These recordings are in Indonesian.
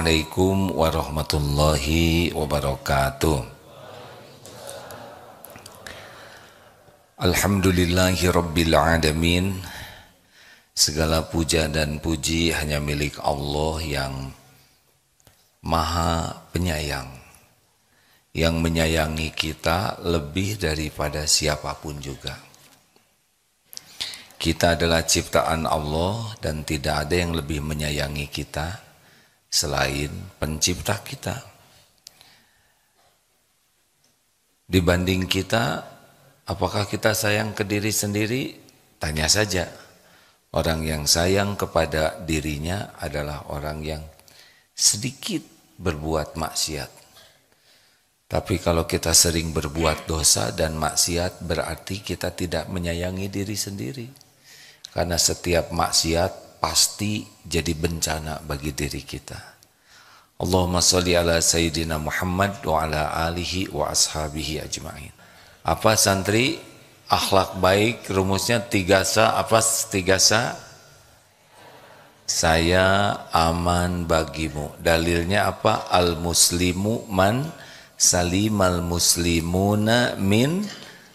Assalamualaikum warahmatullahi wabarakatuh. Alhamdulillahi rabbil alamin. Segala puja dan puji hanya milik Allah yang Maha Penyayang, yang menyayangi kita lebih daripada siapapun juga. Kita adalah ciptaan Allah dan tidak ada yang lebih menyayangi kita selain pencipta kita. Dibanding kita, apakah kita sayang ke diri sendiri? Tanya saja. Orang yang sayang kepada dirinya adalah orang yang sedikit berbuat maksiat. Tapi kalau kita sering berbuat dosa dan maksiat, berarti kita tidak menyayangi diri sendiri. Karena setiap maksiat pasti jadi bencana bagi diri kita. Allahumma sholli ala Sayyidina Muhammad wa ala alihi wa ashabihi ajma'in. Apa santri? Akhlak baik rumusnya 3 sa. Apa 3 sa? Saya aman bagimu. Dalilnya apa? Al-muslimu man salimal muslimuna min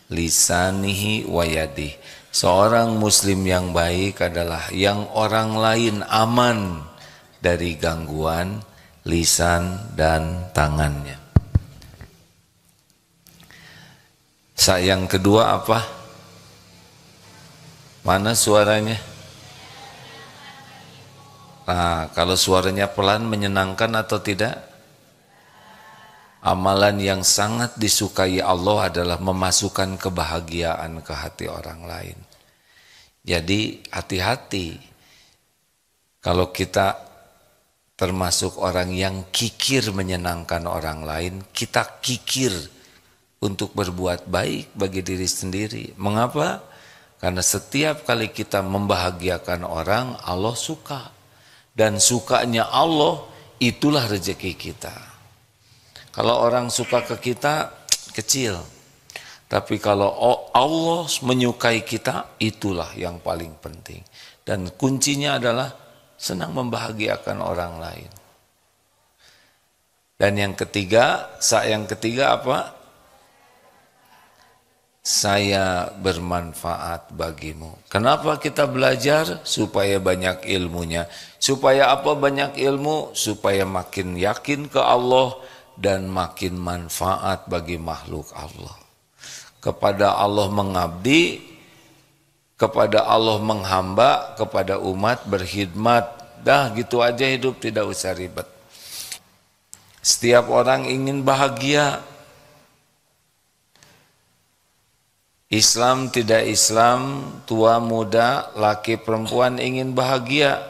lisanihi wa yadihi. Seorang muslim yang baik adalah yang orang lain aman dari gangguan lisan dan tangannya. Yang kedua apa? Mana suaranya? Nah, kalau suaranya pelan menyenangkan atau tidak? Amalan yang sangat disukai Allah adalah memasukkan kebahagiaan ke hati orang lain. Jadi hati-hati kalau kita termasuk orang yang kikir menyenangkan orang lain, kita kikir untuk berbuat baik bagi diri sendiri. Mengapa? Karena setiap kali kita membahagiakan orang, Allah suka. Dan sukanya Allah itulah rezeki kita. Kalau orang suka ke kita, kecil. Tapi kalau Allah menyukai kita, itulah yang paling penting. Dan kuncinya adalah senang membahagiakan orang lain. Dan yang ketiga apa? Saya bermanfaat bagimu. Kenapa kita belajar? Supaya banyak ilmunya. Supaya apa banyak ilmu? Supaya makin yakin ke Allah dan makin manfaat bagi makhluk Allah. Kepada Allah mengabdi, kepada Allah menghamba, kepada umat berkhidmat. Dah gitu aja hidup, tidak usah ribet. Setiap orang ingin bahagia. Islam tidak Islam, tua muda, laki perempuan ingin bahagia.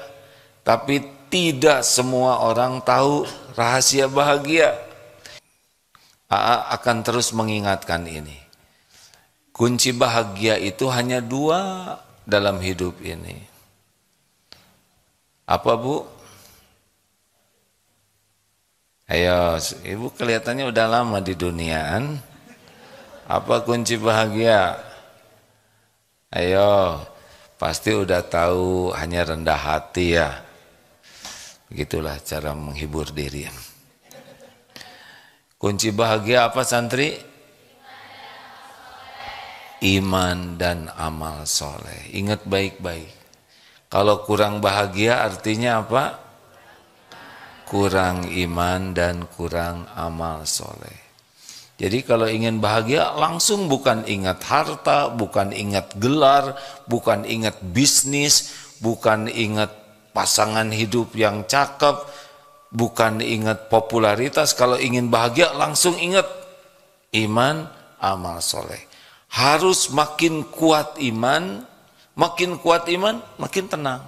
Tapi tidak semua orang tahu rahasia bahagia. AA akan terus mengingatkan ini. Kunci bahagia itu hanya 2 dalam hidup ini. Apa Bu? Ayo, Ibu kelihatannya udah lama di duniaan. Apa kunci bahagia? Ayo, pasti udah tahu hanya rendah hati ya. Begitulah cara menghibur diri. Kunci bahagia apa santri? Iman dan amal soleh. Ingat baik-baik. Kalau kurang bahagia artinya apa? Kurang iman dan kurang amal soleh. Jadi kalau ingin bahagia langsung bukan ingat harta, bukan ingat gelar, bukan ingat bisnis, bukan ingat pasangan hidup yang cakep, bukan ingat popularitas. Kalau ingin bahagia langsung ingat iman, amal soleh. Harus makin kuat iman, makin tenang.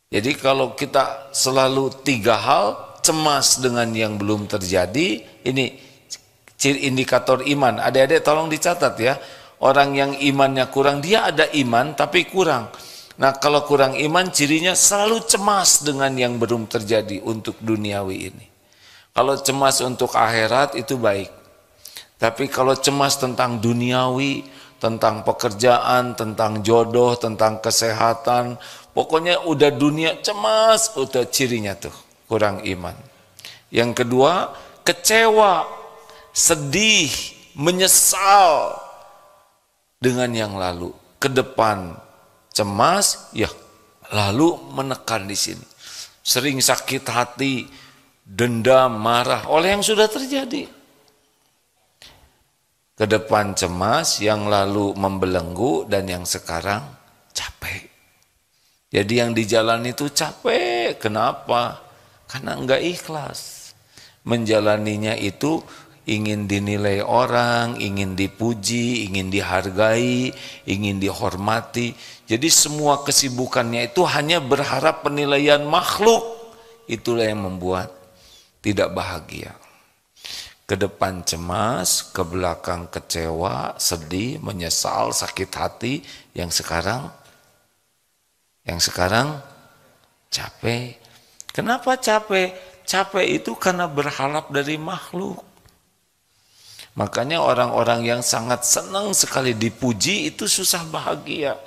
Jadi kalau kita selalu 3 hal, cemas dengan yang belum terjadi, ini ciri indikator iman. Adik-adik tolong dicatat ya. Orang yang imannya kurang, dia ada iman tapi kurang. Nah kalau kurang iman cirinya selalu cemas dengan yang belum terjadi untuk duniawi ini. Kalau cemas untuk akhirat itu baik. Tapi kalau cemas tentang duniawi, tentang pekerjaan, tentang jodoh, tentang kesehatan, pokoknya udah dunia cemas, udah cirinya tuh. kurang iman. Yang kedua, kecewa, sedih, menyesal dengan yang lalu. Ke depan cemas, ya lalu menekan di sini. Sering sakit hati, dendam, marah oleh yang sudah terjadi. Ke depan cemas, yang lalu membelenggu, dan yang sekarang capek. Jadi yang di jalan itu capek. Kenapa? Karena enggak ikhlas. Menjalaninya itu ingin dinilai orang, ingin dipuji, ingin dihargai, ingin dihormati. Jadi semua kesibukannya itu hanya berharap penilaian makhluk. Itulah yang membuat tidak bahagia. Ke depan cemas, ke belakang kecewa, sedih, menyesal, sakit hati. Yang sekarang capek. Kenapa capek? Capek itu karena berharap dari makhluk. Makanya orang-orang yang sangat senang sekali dipuji itu susah bahagia.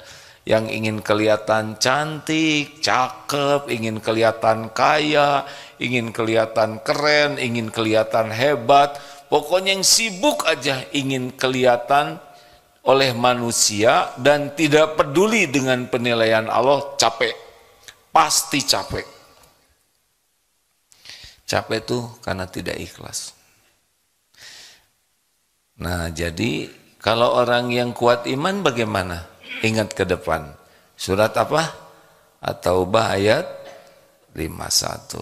Yang ingin kelihatan cantik, cakep, ingin kelihatan kaya, ingin kelihatan keren, ingin kelihatan hebat. Pokoknya yang sibuk aja ingin kelihatan oleh manusia dan tidak peduli dengan penilaian Allah, capek. Pasti capek. Capek itu karena tidak ikhlas. Nah, jadi kalau orang yang kuat iman bagaimana? Ingat ke depan. Surat apa? At-Taubah ayat 51.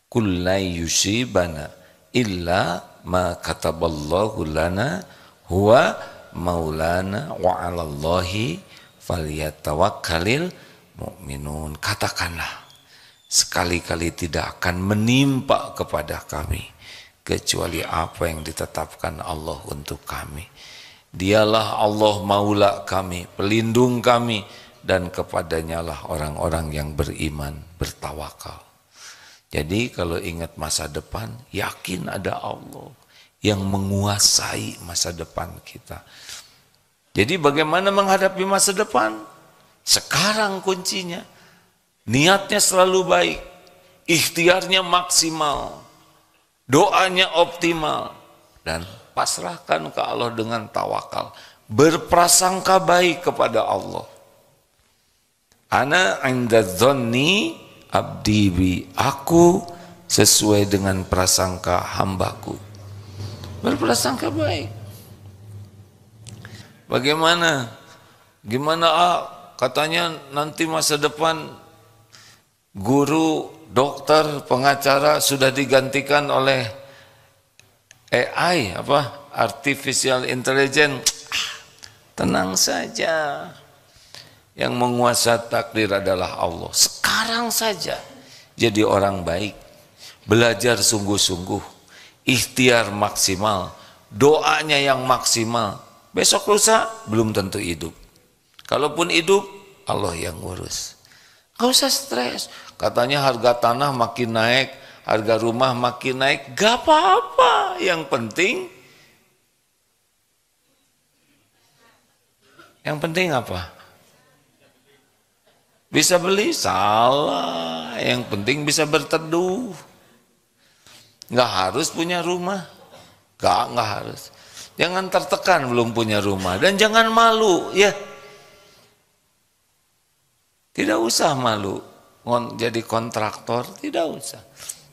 Qul la yusibana illa ma kataballahu lana huwa maulana wa 'alallahi falyatawakkalul mu'minun. Katakanlah, sekali-kali tidak akan menimpa kepada kami kecuali apa yang ditetapkan Allah untuk kami. Dialah Allah maula kami, pelindung kami, dan kepadanya lah orang-orang yang beriman, bertawakal. Jadi kalau ingat masa depan, yakin ada Allah yang menguasai masa depan kita. Jadi bagaimana menghadapi masa depan? Sekarang kuncinya. Niatnya selalu baik, ikhtiarnya maksimal, doanya optimal, dan pasrahkan ke Allah dengan tawakal. Berprasangka baik kepada Allah. Ana 'inda dzanni abdi bi. Aku sesuai dengan prasangka hambaku. Berprasangka baik. Bagaimana? Gimana katanya nanti masa depan guru, dokter, pengacara sudah digantikan oleh AI, artificial intelligence. Tenang saja. Yang menguasai takdir adalah Allah. Sekarang saja jadi orang baik. Belajar sungguh-sungguh. Ikhtiar maksimal. Doanya yang maksimal. Besok lusa belum tentu hidup. Kalaupun hidup, Allah yang ngurus. Gak usah stres. Katanya harga tanah makin naik, harga rumah makin naik. Gak apa-apa. Yang penting apa? Bisa beli? Salah. Yang penting bisa berteduh. Gak harus punya rumah. Gak harus. Jangan tertekan belum punya rumah. Dan jangan malu, ya. Tidak usah malu. Jadi kontraktor, tidak usah.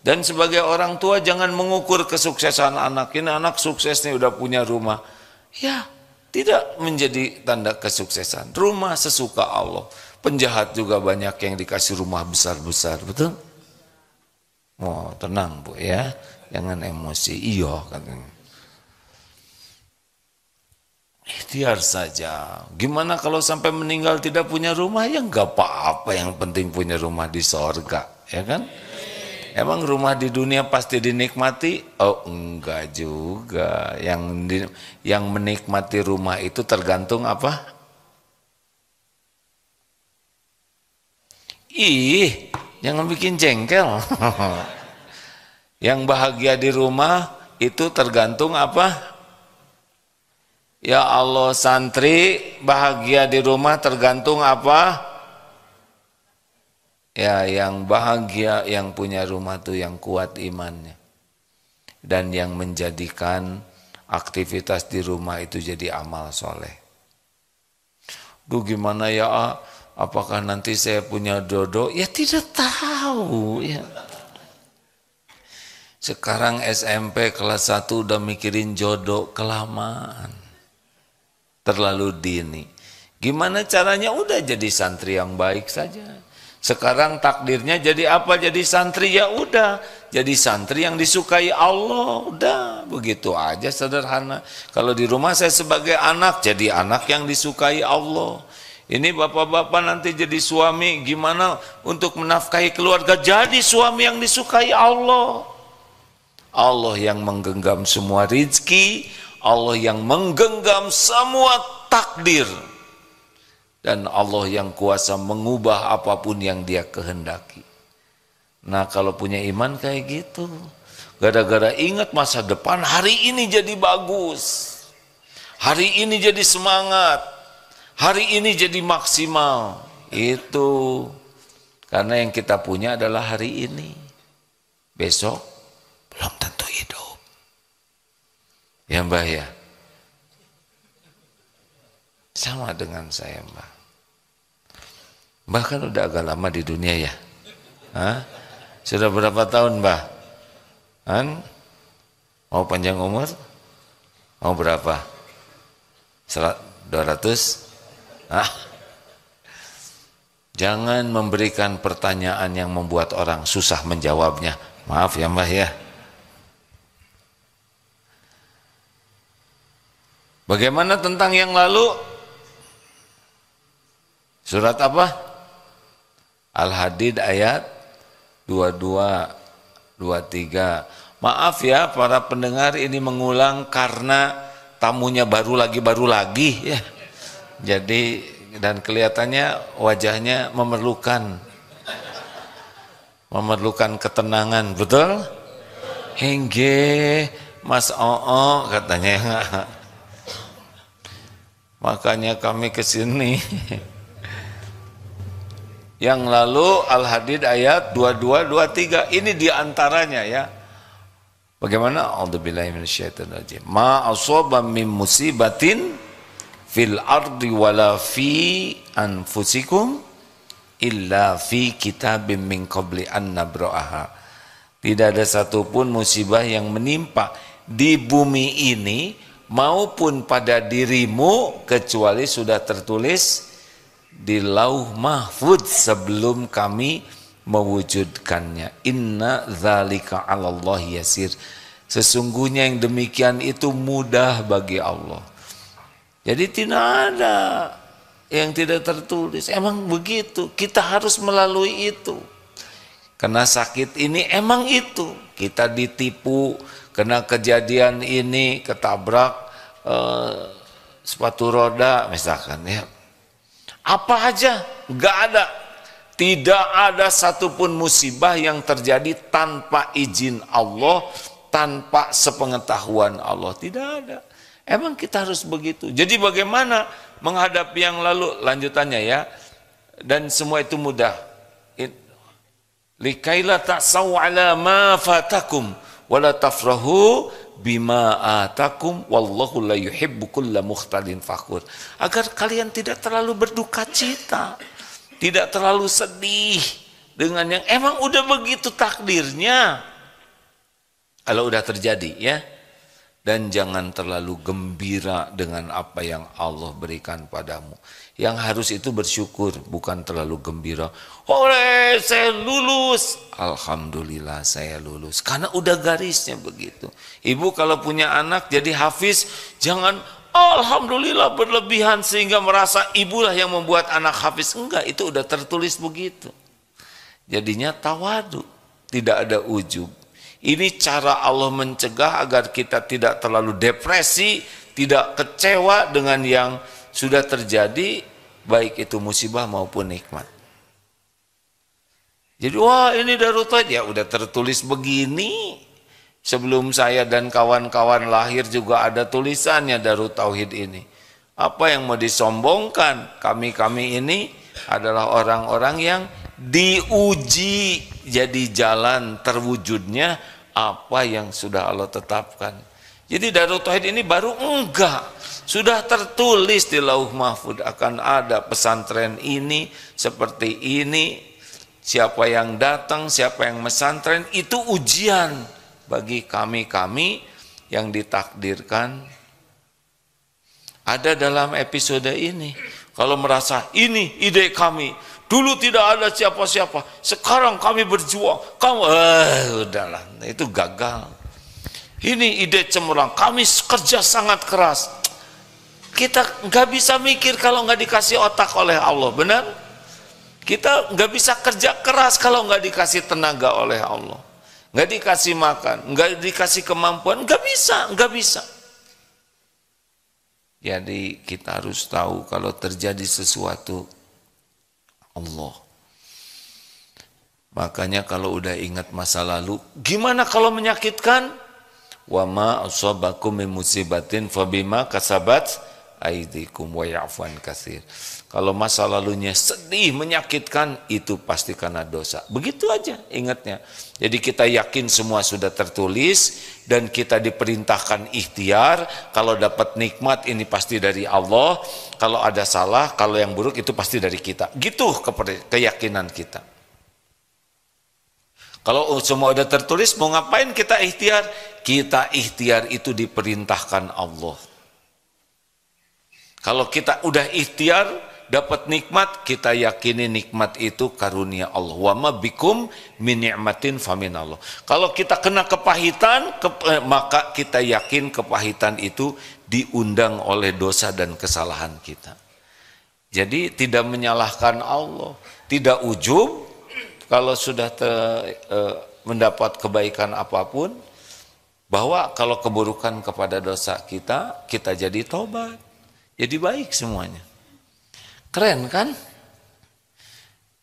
Dan sebagai orang tua jangan mengukur kesuksesan anak. Ini anak sukses nih udah punya rumah. Ya, tidak menjadi tanda kesuksesan. Rumah sesuka Allah. Penjahat juga banyak yang dikasih rumah besar-besar, betul? Oh, tenang Bu ya. Jangan emosi. Iya katanya. Ikhtiar saja. Gimana kalau sampai meninggal tidak punya rumah? Ya enggak apa-apa, yang penting punya rumah di sorga, ya kan? Emang rumah di dunia pasti dinikmati? Oh enggak juga. Yang menikmati rumah itu tergantung apa? Ih, jangan bikin jengkel. Yang bahagia di rumah itu tergantung apa? Ya Allah, santri bahagia di rumah tergantung apa? Ya, yang bahagia, yang punya rumah tuh yang kuat imannya. Dan yang menjadikan aktivitas di rumah itu jadi amal soleh. Duh gimana ya, apakah nanti saya punya jodoh? Ya tidak tahu ya. Sekarang SMP kelas 1 udah mikirin jodoh, kelamaan. Terlalu dini. Gimana caranya? Udah jadi santri yang baik saja. Sekarang takdirnya jadi apa? Jadi santri, ya udah. Jadi santri yang disukai Allah, udah. Begitu aja sederhana. Kalau di rumah saya sebagai anak, jadi anak yang disukai Allah. Ini bapak-bapak nanti jadi suami, gimana untuk menafkahi keluarga? Jadi suami yang disukai Allah. Allah yang menggenggam semua rizki, Allah yang menggenggam semua takdir. Dan Allah yang kuasa mengubah apapun yang dia kehendaki. Nah kalau punya iman kayak gitu, gara-gara ingat masa depan, hari ini jadi bagus, hari ini jadi semangat, hari ini jadi maksimal. Itu karena yang kita punya adalah hari ini. Besok belum tentu hidup. Ya Mbah ya. Sama dengan saya Mbah. Mbah kan udah agak lama di dunia ya. Hah? Sudah berapa tahun Mbah? Kan? Mau panjang umur? Mau berapa? 200? Ah. Jangan memberikan pertanyaan yang membuat orang susah menjawabnya. Maaf ya Mbah ya. Bagaimana tentang yang lalu? Surat apa? Al-Hadid ayat 22, 23. Maaf ya para pendengar, ini mengulang karena tamunya baru lagi ya. Jadi dan kelihatannya wajahnya memerlukan ketenangan, betul? Hengge Mas Oo katanya. Makanya kami kesini. Yang lalu Al-Hadid ayat 22, 23. Ini diantaranya ya. Bagaimana? A'udzubillahi minasyaitonirrajim. Ma asaba min musibatin fil ardi wala fi anfusikum illa fi kitabim min qabli an nabra'aha. Tidak ada satupun musibah yang menimpa di bumi ini maupun pada dirimu kecuali sudah tertulis di lauh mahfud sebelum kami mewujudkannya. Inna dzalika 'alallahi yasir. Sesungguhnya yang demikian itu mudah bagi Allah. Jadi tidak ada yang tidak tertulis. Emang begitu. Kita harus melalui itu. Kena sakit ini emang itu. Kita ditipu, kena kejadian ini, ketabrak sepatu roda misalkan ya. Apa aja, enggak ada. Tidak ada satupun musibah yang terjadi tanpa izin Allah, tanpa sepengetahuan Allah. Tidak ada. Emang kita harus begitu. Jadi bagaimana menghadapi yang lalu? Lanjutannya ya. Dan semua itu mudah. Likaila ta'saw ala ma fatakum wala tafrahu bima atakum wallahu la yuhibbu kulla mukhtalin fakhur. Agar kalian tidak terlalu berduka cita, tidak terlalu sedih dengan yang emang udah begitu takdirnya. Kalau udah terjadi ya. Dan jangan terlalu gembira dengan apa yang Allah berikan padamu. Yang harus itu bersyukur, bukan terlalu gembira. Oleh saya lulus. Alhamdulillah saya lulus. Karena udah garisnya begitu. Ibu kalau punya anak jadi hafiz, jangan alhamdulillah berlebihan sehingga merasa ibulah yang membuat anak hafiz. Enggak, itu udah tertulis begitu. Jadinya tawadu, tidak ada ujub. Ini cara Allah mencegah agar kita tidak terlalu depresi, tidak kecewa dengan yang sudah terjadi, baik itu musibah maupun nikmat. Jadi wah ini Darut Tauhid, ya udah tertulis begini. Sebelum saya dan kawan-kawan lahir juga ada tulisannya Darut Tauhid ini. Apa yang mau disombongkan? Kami ini adalah orang-orang yang diuji jadi jalan terwujudnya apa yang sudah Allah tetapkan. Jadi Darut Tauhid ini baru enggak, sudah tertulis di Lauh Mahfud akan ada pesantren ini seperti ini. Siapa yang datang, siapa yang mesantren, itu ujian bagi kami-kami yang ditakdirkan ada dalam episode ini. Kalau merasa ini ide kami, dulu tidak ada siapa-siapa, sekarang kami berjuang, kamu udahlah, itu gagal. Ini ide cemerlang, kami kerja sangat keras. Kita nggak bisa mikir kalau nggak dikasih otak oleh Allah, benar? Kita nggak bisa kerja keras kalau nggak dikasih tenaga oleh Allah, nggak dikasih makan, nggak dikasih kemampuan, nggak bisa. Jadi kita harus tahu kalau terjadi sesuatu Allah. Makanya kalau udah ingat masa lalu, gimana kalau menyakitkan? Wa ma asabakum min musibatin fabima kasabat aidikum wa ya'fu an katsir. Kalau masa lalunya sedih, menyakitkan, itu pasti karena dosa. Begitu aja ingatnya. Jadi kita yakin semua sudah tertulis dan kita diperintahkan ikhtiar. Kalau dapat nikmat ini pasti dari Allah. Kalau ada salah, kalau yang buruk itu pasti dari kita. Gitu keyakinan kita. Kalau semua udah tertulis, mau ngapain kita ikhtiar? Kita ikhtiar itu diperintahkan Allah. Kalau kita udah ikhtiar, dapat nikmat, kita yakini nikmat itu karunia Allah. Wa ma bikum min ni'matin faminallah. Kalau kita kena kepahitan, maka kita yakin kepahitan itu diundang oleh dosa dan kesalahan kita. Jadi tidak menyalahkan Allah, tidak ujub kalau sudah mendapat kebaikan apapun, bahwa kalau keburukan kepada dosa kita jadi tobat, jadi baik semuanya. Keren kan?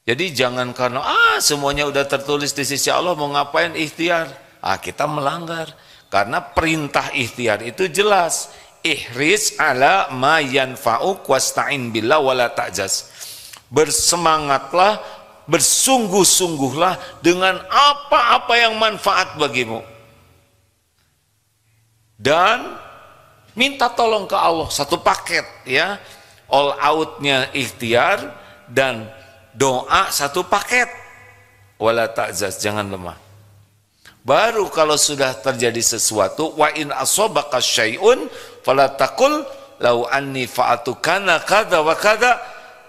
Jadi jangan karena semuanya udah tertulis di sisi Allah, mau ngapain ikhtiar? Kita melanggar. Karena perintah ikhtiar itu jelas. Ihris ala ma yanfa'uk wasta'in billah wala ta'jaz. Bersemangatlah, bersungguh-sungguhlah dengan apa-apa yang manfaat bagimu. Dan minta tolong ke Allah, satu paket ya. All out-nya ikhtiar dan doa satu paket. Wala ta'zaz, jangan lemah. Baru kalau sudah terjadi sesuatu, wa in asobaka syai'un fala taqul lau anni fa'atu kana kada wa kada.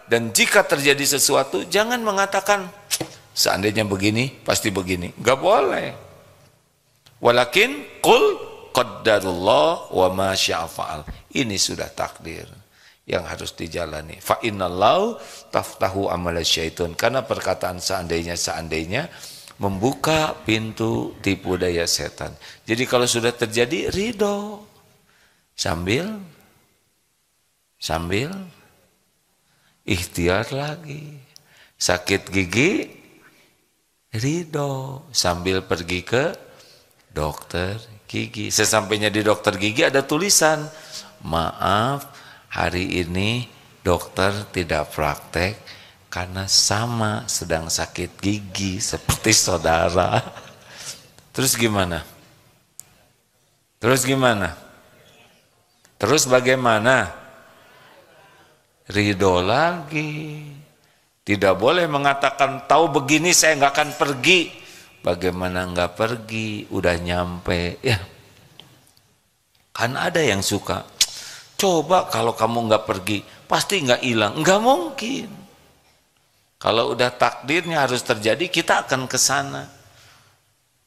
Dan jika terjadi sesuatu, jangan mengatakan seandainya begini, pasti begini. Enggak boleh. Walakin qul qaddarullah wa ma syaa fa'al. Ini sudah takdir yang harus dijalani. Fa innallahu taftahu amala syaitan. Karena perkataan seandainya membuka pintu tipu daya setan. Jadi kalau sudah terjadi, ridho sambil ikhtiar lagi. Sakit gigi, ridho sambil pergi ke dokter gigi. Sesampainya di dokter gigi ada tulisan, maaf, hari ini dokter tidak praktek karena sama sedang sakit gigi seperti saudara. Terus gimana? Terus bagaimana? Ridho lagi. Tidak boleh mengatakan tahu begini saya nggak akan pergi. Bagaimana nggak pergi? Udah nyampe ya. Kan ada yang suka. Coba kalau kamu nggak pergi, pasti nggak hilang. Nggak mungkin. Kalau udah takdirnya harus terjadi, kita akan ke sana.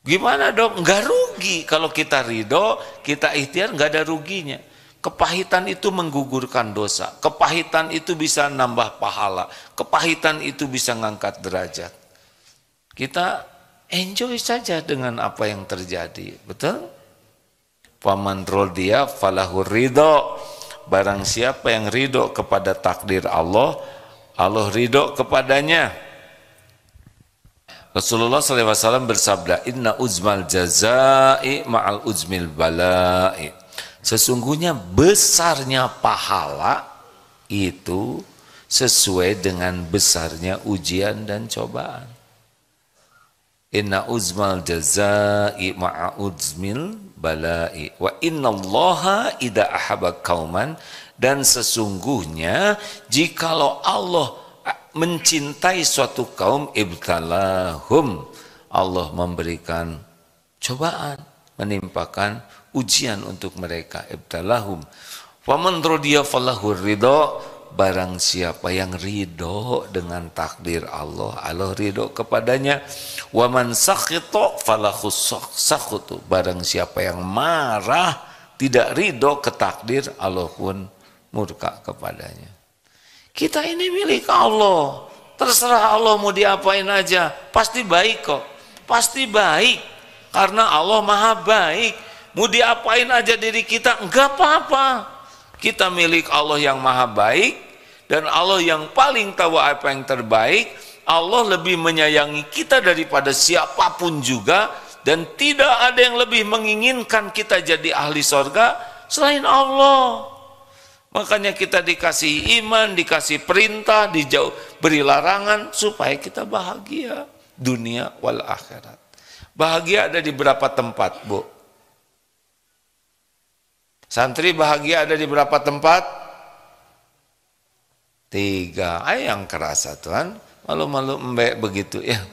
Gimana dong? Nggak rugi. Kalau kita ridho, kita ikhtiar, nggak ada ruginya. Kepahitan itu menggugurkan dosa. Kepahitan itu bisa nambah pahala. Kepahitan itu bisa ngangkat derajat. Kita enjoy saja dengan apa yang terjadi. Betul? Faman rodiya falahu ridho. Barang siapa yang ridho kepada takdir Allah, Allah ridho kepadanya. Rasulullah SAW bersabda, Inna uzmal jazai ma'al uzmil balai. Sesungguhnya besarnya pahala itu sesuai dengan besarnya ujian dan cobaan. Inna uzmal jazai ma'a uzmil balai wa innallaha idza ahabba qauman, dan sesungguhnya jikalau Allah mencintai suatu kaum, ibtalahum, Allah memberikan cobaan, menimpakan ujian untuk mereka, ibtalahum. Faman radiya falahu ridha, barang siapa yang ridho dengan takdir Allah, Allah ridho kepadanya. Wa man sakhita falahu sakhutu, barang siapa yang marah, tidak ridho ke takdir, Allah pun murka kepadanya. Kita ini milik Allah, terserah Allah mau diapain aja, pasti baik kok, pasti baik, karena Allah maha baik. Mau diapain aja diri kita, enggak apa-apa. Kita milik Allah yang maha baik, dan Allah yang paling tahu apa yang terbaik. Allah lebih menyayangi kita daripada siapapun juga, dan tidak ada yang lebih menginginkan kita jadi ahli sorga selain Allah. Makanya kita dikasih iman, dikasih perintah, beri larangan supaya kita bahagia dunia wal akhirat. Bahagia ada di berapa tempat, Bu? Santri bahagia ada di berapa tempat? 3. Yang kerasa Tuhan, malu-malu embek begitu ya.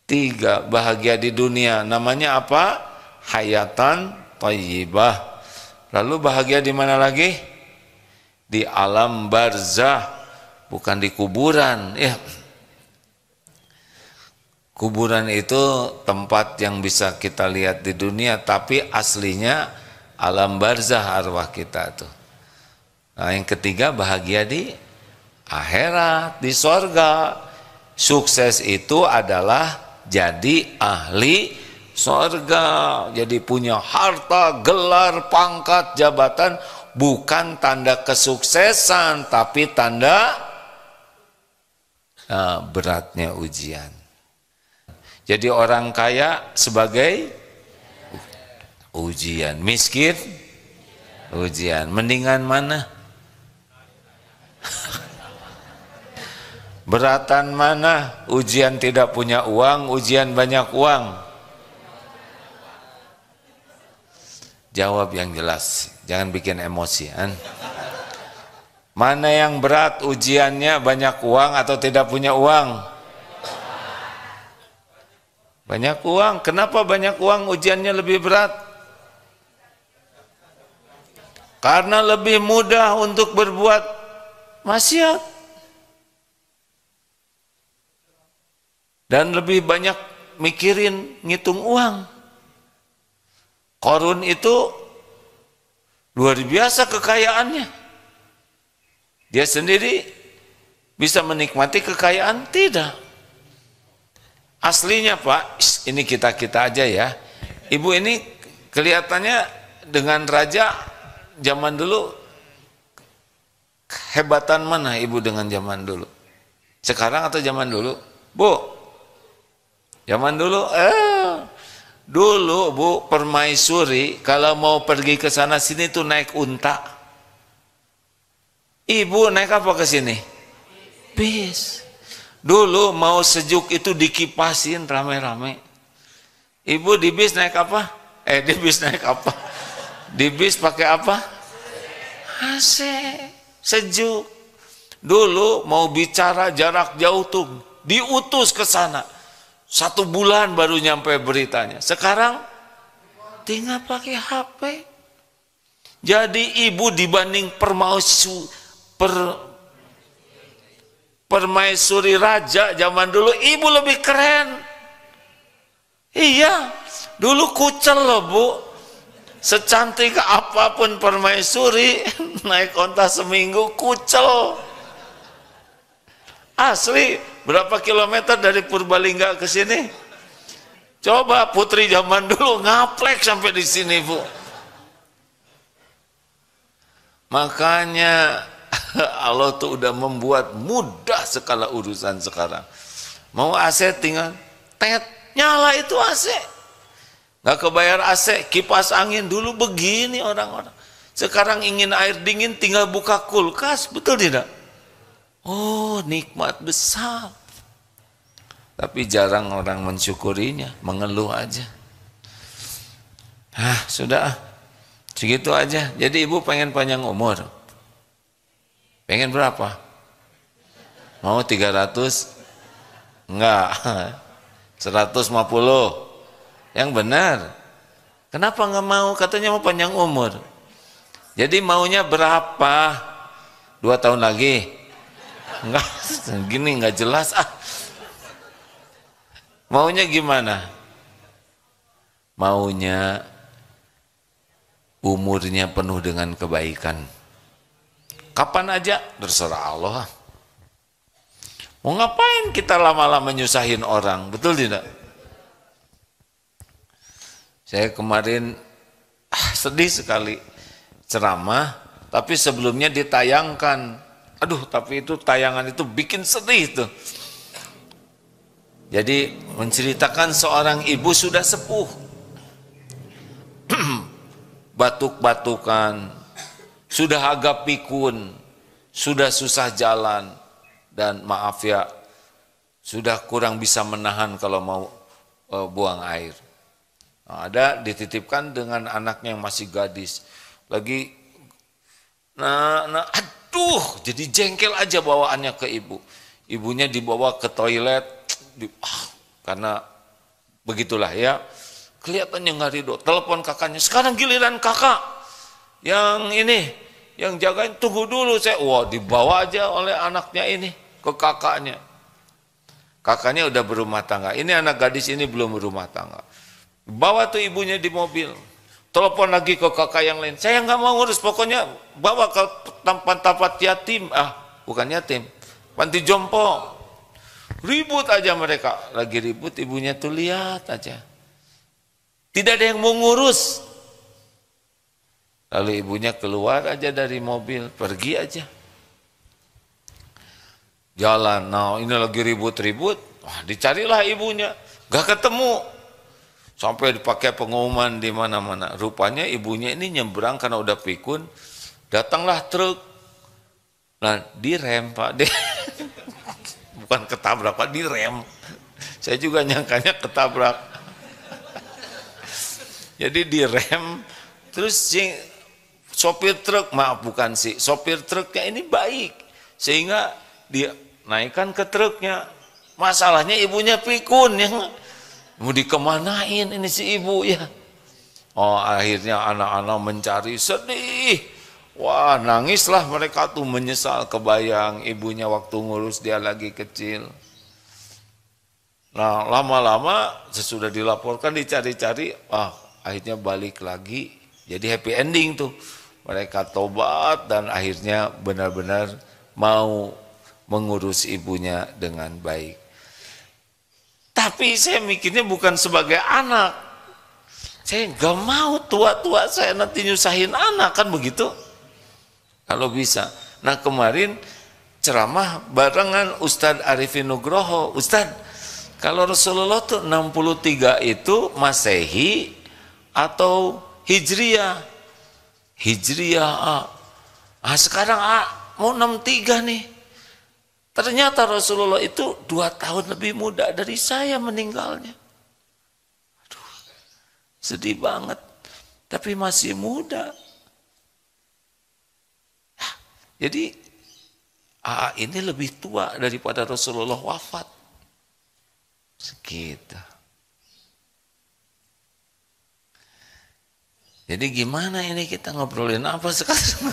3, bahagia di dunia, namanya apa? Hayatan thayyibah. Lalu bahagia di mana lagi? Di alam barzah, bukan di kuburan ya. Kuburan itu tempat yang bisa kita lihat di dunia, tapi aslinya alam barzah arwah kita tuh. Nah, yang ketiga bahagia di akhirat, di sorga. Sukses itu adalah jadi ahli sorga, jadi punya harta, gelar, pangkat, jabatan, bukan tanda kesuksesan, tapi tanda beratnya ujian. Jadi orang kaya sebagai ujian, miskin ujian. Mendingan mana? Beratan mana? Ujian tidak punya uang, ujian banyak uang? Jawab yang jelas, jangan bikin emosi kan? Mana yang berat ujiannya, banyak uang atau tidak punya uang? Banyak uang. Kenapa banyak uang ujiannya lebih berat? Karena lebih mudah untuk berbuat maksiat dan lebih banyak mikirin ngitung uang. Qarun itu luar biasa kekayaannya. Dia sendiri bisa menikmati kekayaan? Tidak. Aslinya Pak, ini kita-kita aja ya. Ibu ini kelihatannya dengan raja zaman dulu, hebatan mana ibu dengan zaman dulu? Sekarang atau zaman dulu? Bu, zaman dulu, dulu Bu, permaisuri kalau mau pergi ke sana sini tuh naik unta. Ibu naik apa ke sini? Bis. Dulu mau sejuk itu dikipasin rame-rame. Ibu di bis naik apa? Di bis naik apa? Di bis pakai apa? AC. Sejuk. Dulu mau bicara jarak jauh tuh diutus ke sana. 1 bulan baru nyampe beritanya. Sekarang tinggal pakai HP. Jadi ibu dibanding permaisuri raja zaman dulu, ibu lebih keren. Iya, dulu kucel loh Bu. Secantik apapun permaisuri, naik onta seminggu kucel. Asli, berapa kilometer dari Purbalingga ke sini? Coba putri zaman dulu ngaplek sampai di sini Bu. Makanya Allah tuh udah membuat mudah segala urusan sekarang. Mau AC tinggal tet, nyala itu AC. Gak kebayar AC, kipas angin. Dulu begini orang-orang. Sekarang ingin air dingin tinggal buka kulkas, betul tidak? Oh, nikmat besar. Tapi jarang orang mensyukurinya, mengeluh aja. Sudah, segitu aja. Jadi ibu pengen panjang umur. Pengen berapa? Mau 300? Enggak. 150. Yang benar. Kenapa nggak mau? Katanya mau panjang umur. Jadi maunya berapa? 2 tahun lagi? Enggak, gini nggak jelas. Maunya gimana? Maunya umurnya penuh dengan kebaikan. Kapan aja terserah Allah. Mau ngapain kita lama-lama nyusahin orang? Betul tidak? Saya kemarin sedih sekali ceramah, tapi sebelumnya ditayangkan. Aduh, tapi itu tayangan itu bikin sedih tuh. Jadi menceritakan seorang ibu sudah sepuh, batuk-batukan, sudah agak pikun, sudah susah jalan, dan maaf ya, sudah kurang bisa menahan kalau mau buang air. Nah, ada dititipkan dengan anaknya yang masih gadis, lagi, aduh, jadi jengkel aja bawaannya ke ibu. Ibunya dibawa ke toilet, karena begitulah ya, kelihatannya nggak ridho. Telepon kakaknya, sekarang giliran kakak yang ini, yang jagain, tunggu dulu saya. Wah, dibawa aja oleh anaknya ini ke kakaknya. Kakaknya udah berumah tangga, ini anak gadis ini belum berumah tangga. Bawa tuh ibunya di mobil, telepon lagi ke kakak yang lain, saya nggak mau ngurus, pokoknya bawa ke tempat yatim, bukan yatim, panti jompo. Ribut aja mereka, lagi ribut ibunya tuh lihat aja, tidak ada yang mau ngurus. Lalu ibunya keluar aja dari mobil, pergi aja. Jalan, nah ini lagi ribut-ribut, dicarilah ibunya, gak ketemu. Sampai dipakai pengumuman di mana-mana. Rupanya ibunya ini nyebrang karena udah pikun, datanglah truk. Nah, direm Pak, bukan ketabrak Pak, direm. Saya juga nyangkanya ketabrak. Jadi direm, terus si sopir truk, maaf bukan sih, sopir truknya ini baik, sehingga dia naikkan ke truknya. Masalahnya ibunya pikun, yang mau dikemanain ini si ibu ya. Oh, akhirnya anak-anak mencari, sedih. Wah, nangislah mereka tuh, menyesal, kebayang ibunya waktu ngurus dia lagi kecil. Nah, lama-lama sesudah dilaporkan, dicari-cari, akhirnya balik lagi. Jadi happy ending tuh. Mereka tobat dan akhirnya benar-benar mau mengurus ibunya dengan baik. Tapi saya mikirnya bukan sebagai anak. Saya nggak mau tua-tua saya nanti nyusahin anak, kan begitu? Kalau bisa. Nah, kemarin ceramah barengan Ustadz Arifin Nugroho. Ustadz, kalau Rasulullah tuh 63 itu Masehi atau Hijriyah? Hijriyah. Sekarang mau 63 nih. Ternyata Rasulullah itu 2 tahun lebih muda dari saya meninggalnya. Aduh, sedih banget. Tapi masih muda. Jadi ini lebih tua daripada Rasulullah wafat. Segitu. Jadi gimana ini kita ngobrolin apa sekarang?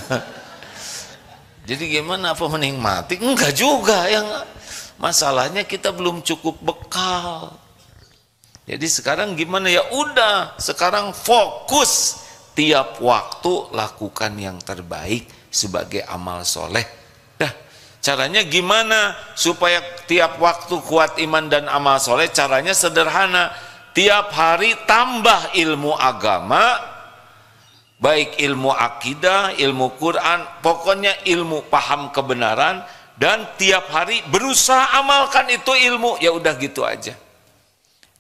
Jadi gimana, apa mending mati? Enggak juga, yang masalahnya kita belum cukup bekal. Jadi sekarang gimana ya? Udah, sekarang fokus tiap waktu lakukan yang terbaik sebagai amal soleh. Dah, caranya gimana supaya tiap waktu kuat iman dan amal soleh? Caranya sederhana, tiap hari tambah ilmu agama. Baik ilmu akidah, ilmu Quran, pokoknya ilmu paham kebenaran, dan tiap hari berusaha amalkan itu ilmu. Ya udah gitu aja.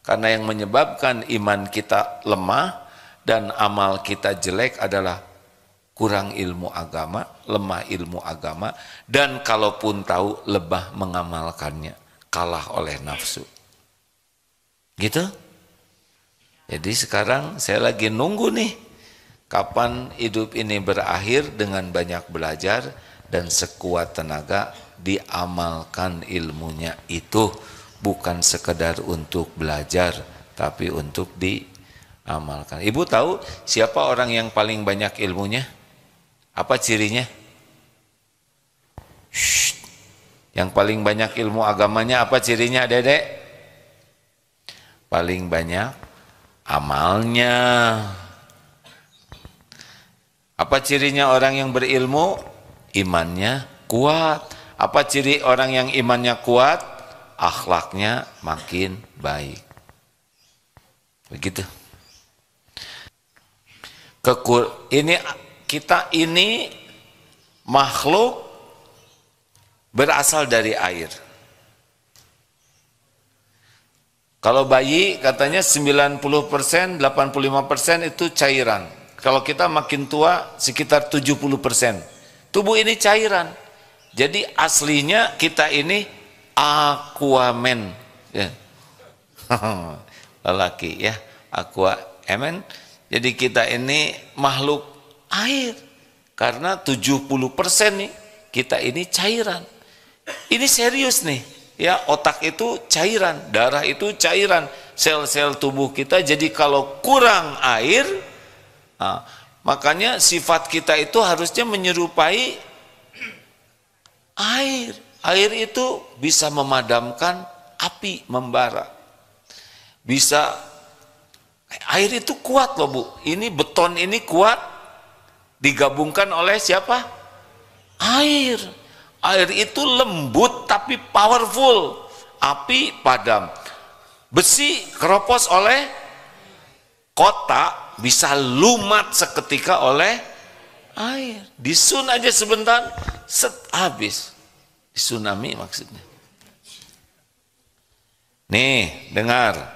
Karena yang menyebabkan iman kita lemah dan amal kita jelek adalah kurang ilmu agama, lemah ilmu agama, dan kalaupun tahu lebah mengamalkannya, kalah oleh nafsu. Gitu. Jadi sekarang saya lagi nunggu nih, kapan hidup ini berakhir dengan banyak belajar dan sekuat tenaga diamalkan ilmunya itu, bukan sekedar untuk belajar tapi untuk diamalkan. Ibu tahu siapa orang yang paling banyak ilmunya? Apa cirinya? Shh. Yang paling banyak ilmu agamanya apa cirinya, Dedek? Paling banyak amalnya. Apa cirinya orang yang berilmu? Imannya kuat. Apa ciri orang yang imannya kuat? Akhlaknya makin baik. Begitu. Kita ini makhluk berasal dari air. Kalau bayi katanya 90%, 85% itu cairan. Kalau kita makin tua sekitar 70%. Tubuh ini cairan. Jadi aslinya kita ini Aquaman. Ya. Lelaki ya, Aquaman. Jadi kita ini makhluk air. Karena 70% nih kita ini cairan. Ini serius nih. Ya, otak itu cairan, darah itu cairan, sel-sel tubuh kita. Jadi kalau kurang air, makanya sifat kita itu harusnya menyerupai air. Air itu bisa memadamkan api membara. Air itu kuat loh Bu. Ini beton ini kuat, digabungkan oleh siapa? Air. Air itu lembut tapi powerful. Api padam. Besi keropos oleh kota bisa lumat seketika oleh air. Disun aja sebentar, habis. Tsunami maksudnya. Nih, dengar.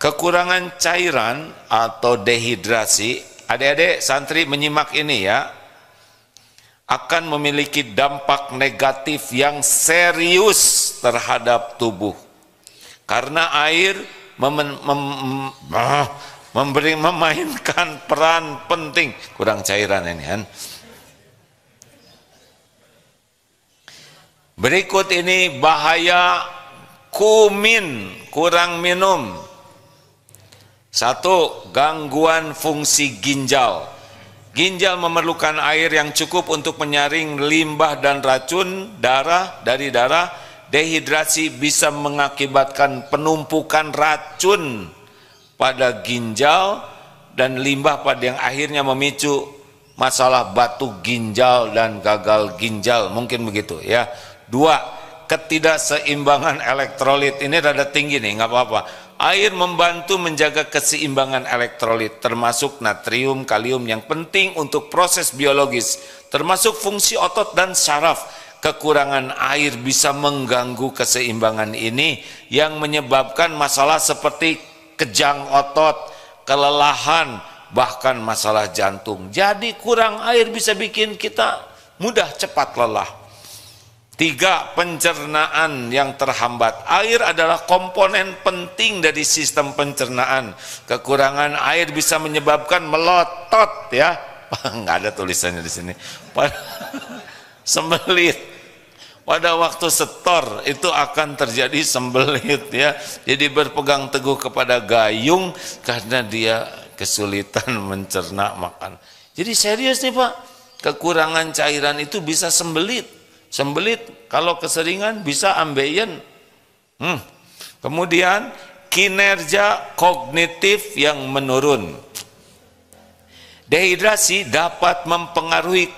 Kekurangan cairan atau dehidrasi, adik-adik santri menyimak ini ya, akan memiliki dampak negatif yang serius terhadap tubuh. Karena air memainkan peran penting. Kurang cairan ini kan. Berikut ini bahaya kumin, kurang minum. 1. Gangguan fungsi ginjal. Ginjal memerlukan air yang cukup untuk menyaring limbah dan racun dari darah. Dehidrasi bisa mengakibatkan penumpukan racun pada ginjal dan limbah pada yang akhirnya memicu masalah batu ginjal dan gagal ginjal, mungkin begitu ya. 2. Ketidakseimbangan elektrolit. Ini rada tinggi nih, nggak apa-apa. Air membantu menjaga keseimbangan elektrolit, termasuk natrium, kalium yang penting untuk proses biologis, termasuk fungsi otot dan syaraf. Kekurangan air bisa mengganggu keseimbangan ini yang menyebabkan masalah seperti kejang otot, kelelahan, bahkan masalah jantung. Jadi kurang air bisa bikin kita mudah cepat lelah. 3. Pencernaan yang terhambat. Air adalah komponen penting dari sistem pencernaan. Kekurangan air bisa menyebabkan melotot ya. Nggak ada tulisannya di sini. Sembelit. Pada waktu setor itu akan terjadi sembelit ya. Jadi berpegang teguh kepada gayung karena dia kesulitan mencerna makan. Jadi serius nih Pak. Kekurangan cairan itu bisa sembelit. Sembelit kalau keseringan bisa ambeien. Kemudian kinerja kognitif yang menurun. Dehidrasi dapat mempengaruhi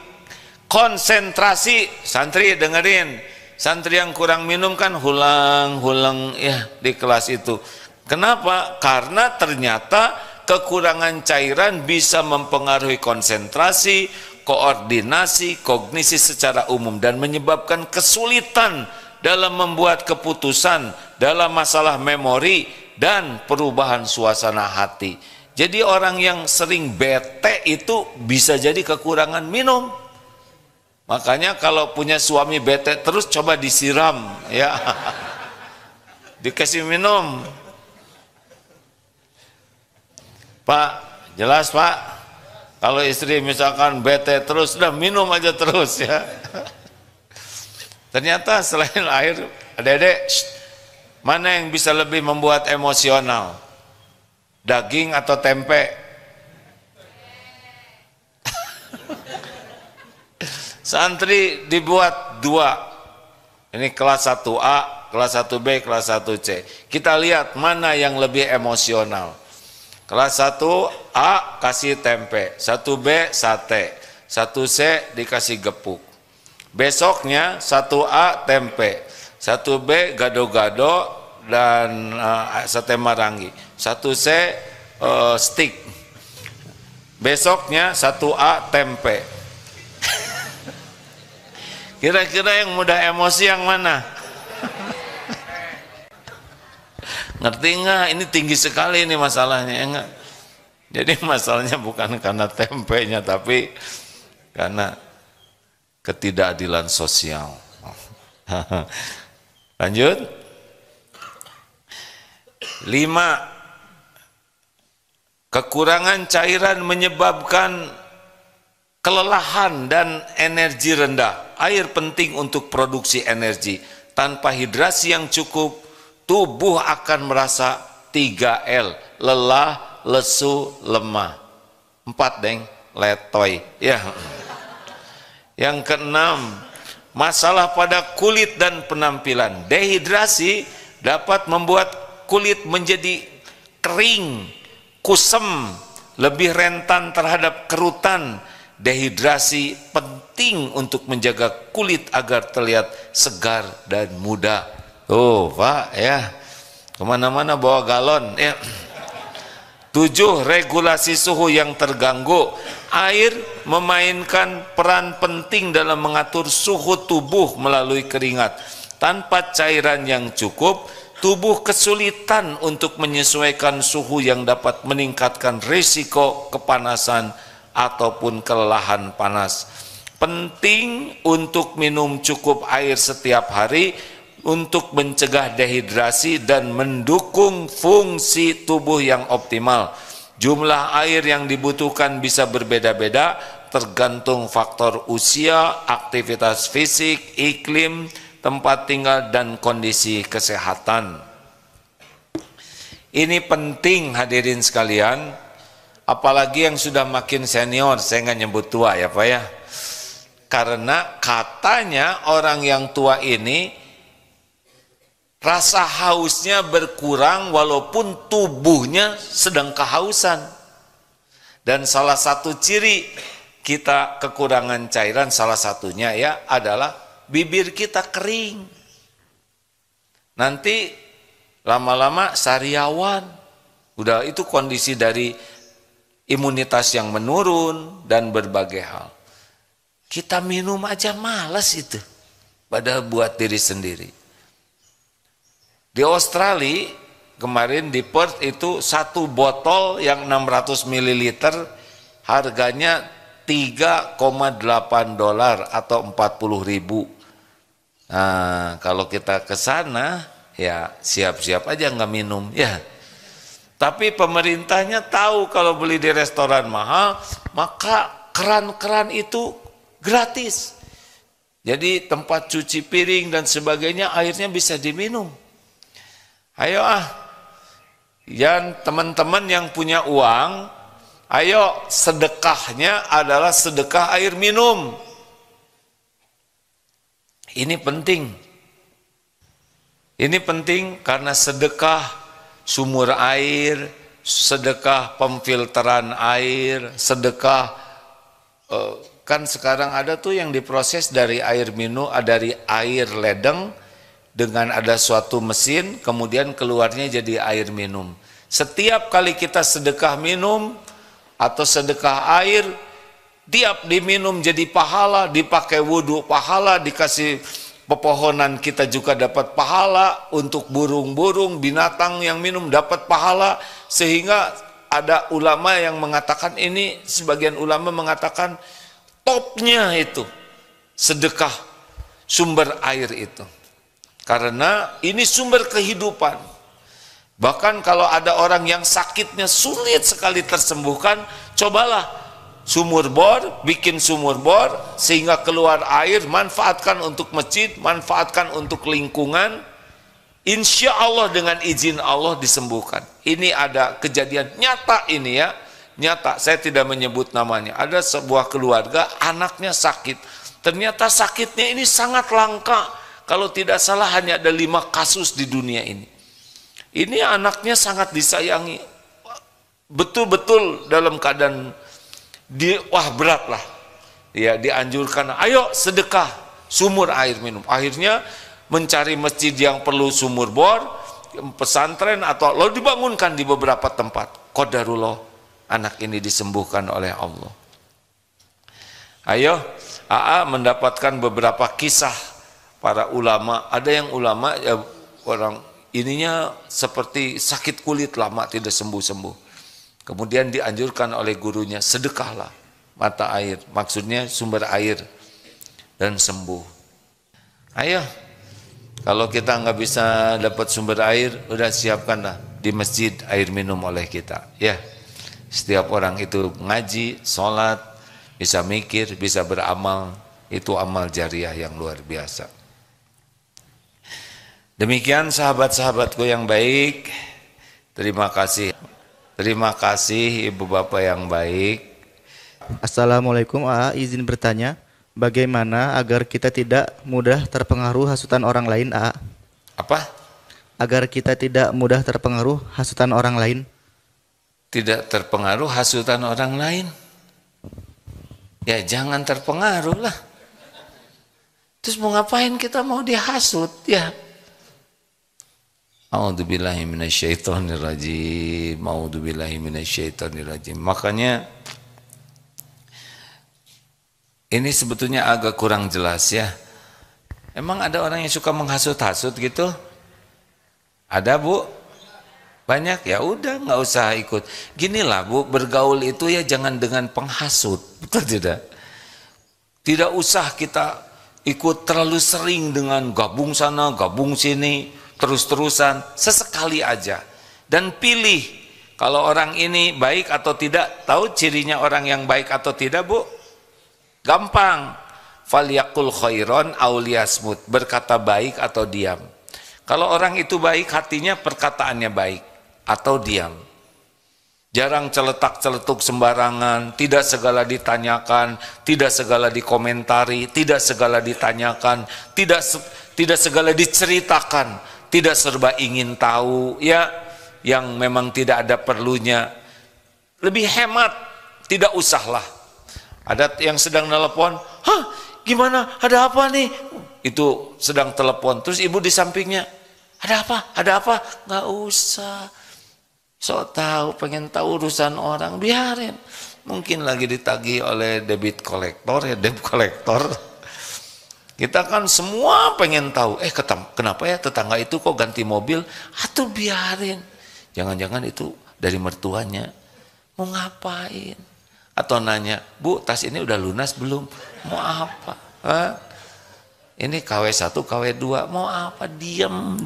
konsentrasi. Santri dengerin, santri yang kurang minum kan hulang-hulang ya di kelas itu. Kenapa? Karena ternyata kekurangan cairan bisa mempengaruhi konsentrasi, koordinasi, kognisi secara umum dan menyebabkan kesulitan dalam membuat keputusan, dalam masalah memori dan perubahan suasana hati. Jadi orang yang sering bete itu bisa jadi kekurangan minum. Makanya kalau punya suami bete terus coba disiram ya. Dikasih minum. Pak, jelas Pak. Kalau istri misalkan bete terus, udah minum aja terus ya. Ternyata selain air, adik-adik, mana yang bisa lebih membuat emosional? Daging atau tempe? Santri dibuat dua. Ini kelas 1A, kelas 1B, kelas 1C. Kita lihat mana yang lebih emosional. Kelas 1A kasih tempe, 1B sate, 1C dikasih gepuk. Besoknya 1A tempe, 1B gado-gado dan sate marangi, 1C steak. Besoknya 1A tempe. Kira-kira yang mudah emosi yang mana? Ngerti nggak? Ini tinggi sekali ini masalahnya, enggak? Jadi masalahnya bukan karena tempenya, tapi karena ketidakadilan sosial. Lanjut. 5. Kekurangan cairan menyebabkan kelelahan dan energi rendah. Air penting untuk produksi energi. Tanpa hidrasi yang cukup, tubuh akan merasa 3L. Lelah, lesu, lemah. 4 deng, letoy. Ya. Yang keenam, masalah pada kulit dan penampilan. Dehidrasi dapat membuat kulit menjadi kering, kusem, lebih rentan terhadap kerutan. Dehidrasi penting untuk menjaga kulit agar terlihat segar dan muda. Tuh Pak ya, kemana-mana bawa galon ya. 7. Regulasi suhu yang terganggu. Air memainkan peran penting dalam mengatur suhu tubuh melalui keringat. Tanpa cairan yang cukup, tubuh kesulitan untuk menyesuaikan suhu yang dapat meningkatkan risiko kepanasan ataupun kelelahan panas. Penting untuk minum cukup air setiap hari untuk mencegah dehidrasi dan mendukung fungsi tubuh yang optimal. Jumlah air yang dibutuhkan bisa berbeda-beda tergantung faktor usia, aktivitas fisik, iklim, tempat tinggal, dan kondisi kesehatan. Ini penting hadirin sekalian, apalagi yang sudah makin senior, saya nggak nyebut tua ya Pak ya. Karena katanya orang yang tua ini rasa hausnya berkurang walaupun tubuhnya sedang kehausan. Dan salah satu ciri kita kekurangan cairan, salah satunya ya adalah bibir kita kering. Nanti lama-lama sariawan. Udah itu kondisi dari imunitas yang menurun dan berbagai hal. Kita minum aja malas itu, padahal buat diri sendiri. Di Australia kemarin di Perth itu satu botol yang 600 ml harganya $3,8 atau 40.000. Nah, kalau kita ke sana ya siap-siap aja nggak minum ya. Tapi pemerintahnya tahu kalau beli di restoran mahal, maka keran-keran itu gratis. Jadi tempat cuci piring dan sebagainya airnya bisa diminum. Ayo yang teman-teman yang punya uang, ayo sedekahnya adalah sedekah air minum. Ini penting. Ini penting karena sedekah sumur air, sedekah pemfilteran air, sedekah kan sekarang ada tuh yang diproses dari air minum, dari air ledeng dengan ada suatu mesin, kemudian keluarnya jadi air minum. Setiap kali kita sedekah minum atau sedekah air, tiap diminum jadi pahala, dipakai wudhu pahala, dikasih pepohonan kita juga dapat pahala, untuk burung-burung binatang yang minum dapat pahala, sehingga ada ulama yang mengatakan ini, sebagian ulama mengatakan topnya itu sedekah sumber air itu. Karena ini sumber kehidupan. Bahkan kalau ada orang yang sakitnya sulit sekali tersembuhkan, cobalah sumur bor, bikin sumur bor sehingga keluar air, manfaatkan untuk masjid, manfaatkan untuk lingkungan. Insya Allah dengan izin Allah disembuhkan. Ini ada kejadian nyata ini ya, nyata. Saya tidak menyebut namanya. Ada sebuah keluarga anaknya sakit. Ternyata sakitnya ini sangat langka. Kalau tidak salah hanya ada 5 kasus di dunia ini. Ini anaknya sangat disayangi. Betul-betul dalam keadaan wah berat lah. Ya, dianjurkan, ayo sedekah sumur air minum. Akhirnya mencari masjid yang perlu sumur bor, pesantren atau lalu dibangunkan di beberapa tempat. Qadarullah, anak ini disembuhkan oleh Allah. Ayo, AA mendapatkan beberapa kisah para ulama. Ada yang ulama ya orang ininya seperti sakit kulit lama tidak sembuh-sembuh. Kemudian dianjurkan oleh gurunya, sedekahlah mata air, maksudnya sumber air, dan sembuh. Ayo, kalau kita nggak bisa dapat sumber air, udah siapkanlah di masjid air minum oleh kita. Ya, setiap orang itu ngaji, sholat, bisa mikir, bisa beramal, itu amal jariah yang luar biasa. Demikian sahabat-sahabatku yang baik, terima kasih. Terima kasih ibu bapak yang baik. Assalamualaikum, AA izin bertanya, bagaimana agar kita tidak mudah terpengaruh hasutan orang lain, AA? Apa? Agar kita tidak mudah terpengaruh hasutan orang lain. Tidak terpengaruh hasutan orang lain? Ya jangan terpengaruh lah. Terus mau ngapain kita mau dihasut ya? A'udzubillahi minasyaitonirrajim. A'udzubillahi minasyaitonirrajim. Makanya ini sebetulnya agak kurang jelas ya. Emang ada orang yang suka menghasut-hasut gitu? Ada Bu? Banyak? Ya udah nggak usah ikut. Ginilah Bu, bergaul itu ya jangan dengan penghasut. Betul tidak? Tidak usah kita ikut terlalu sering dengan gabung sana, gabung sini, terus-terusan. Sesekali aja. Dan pilih kalau orang ini baik atau tidak. Tahu cirinya orang yang baik atau tidak Bu? Gampang, falyakul khairon auliyasmut, berkata baik atau diam. Kalau orang itu baik hatinya, perkataannya baik atau diam. Jarang celetak-celetuk sembarangan, tidak segala ditanyakan, tidak segala dikomentari, tidak segala ditanyakan, tidak segala diceritakan, tidak serba ingin tahu ya, yang memang tidak ada perlunya. Lebih hemat, tidak usahlah. Ada yang sedang telepon, hah gimana, ada apa nih? Itu sedang telepon, terus ibu di sampingnya, ada apa, ada apa? Nggak usah, sok tahu, pengen tahu urusan orang, biarin. Mungkin lagi ditagih oleh debit kolektor ya, debt kolektor. Kita kan semua pengen tahu, kenapa ya tetangga itu kok ganti mobil? Atau biarin, jangan-jangan itu dari mertuanya, mau ngapain? Atau nanya, Bu tas ini udah lunas belum? Mau apa? Hah? Ini KW1, KW2, mau apa? Diem.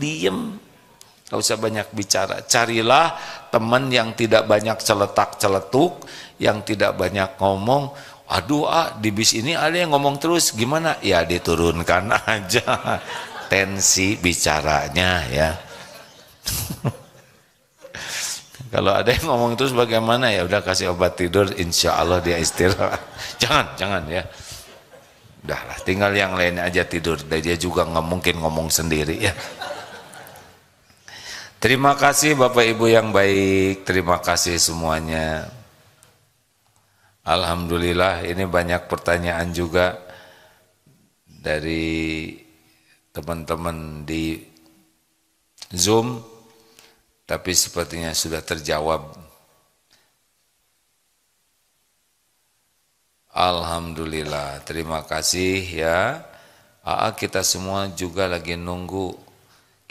Gak usah banyak bicara. Carilah teman yang tidak banyak celetak-celetuk, yang tidak banyak ngomong. Aduh di bis ini ada yang ngomong terus, gimana? Ya diturunkan aja tensi bicaranya ya. Kalau ada yang ngomong terus bagaimana, ya udah kasih obat tidur, insya Allah dia istirahat. Jangan ya. Udahlah, tinggal yang lain aja tidur. Dia juga nggak mungkin ngomong sendiri ya. Terima kasih Bapak Ibu yang baik, terima kasih semuanya. Alhamdulillah ini banyak pertanyaan juga dari teman-teman di Zoom. Tapi sepertinya sudah terjawab. Alhamdulillah, terima kasih ya. Kita semua juga lagi nunggu.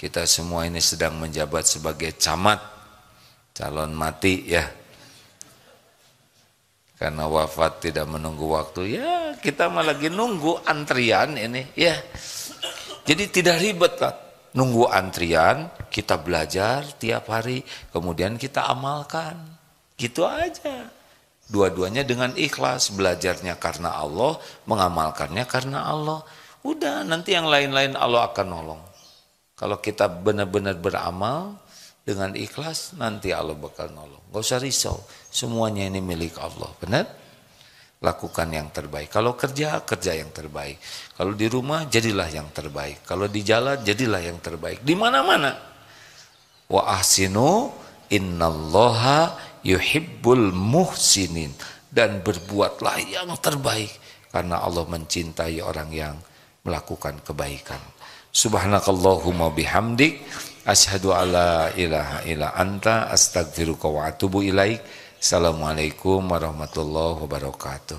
Kita semua ini sedang menjabat sebagai camat, calon mati ya. Karena wafat tidak menunggu waktu, ya kita malah lagi nunggu antrian ini, ya. Jadi tidak ribet lah, nunggu antrian, kita belajar tiap hari, kemudian kita amalkan, gitu aja. Dua-duanya dengan ikhlas, belajarnya karena Allah, mengamalkannya karena Allah. Udah, nanti yang lain-lain Allah akan nolong. Kalau kita benar-benar beramal dengan ikhlas, nanti Allah bakal nolong. Gak usah risau, semuanya ini milik Allah, benar? Lakukan yang terbaik. Kalau kerja, kerja yang terbaik. Kalau di rumah, jadilah yang terbaik. Kalau di jalan, jadilah yang terbaik. Di mana-mana. Wa ahsinu innallaha yuhibbul muhsinin. Dan berbuatlah yang terbaik. Karena Allah mencintai orang yang melakukan kebaikan. Subhanakallahumma bihamdik. Asyhadu alla ilaha illa anta astaghfiruka wa atubu ilaik. Assalamualaikum warahmatullahi wabarakatuh.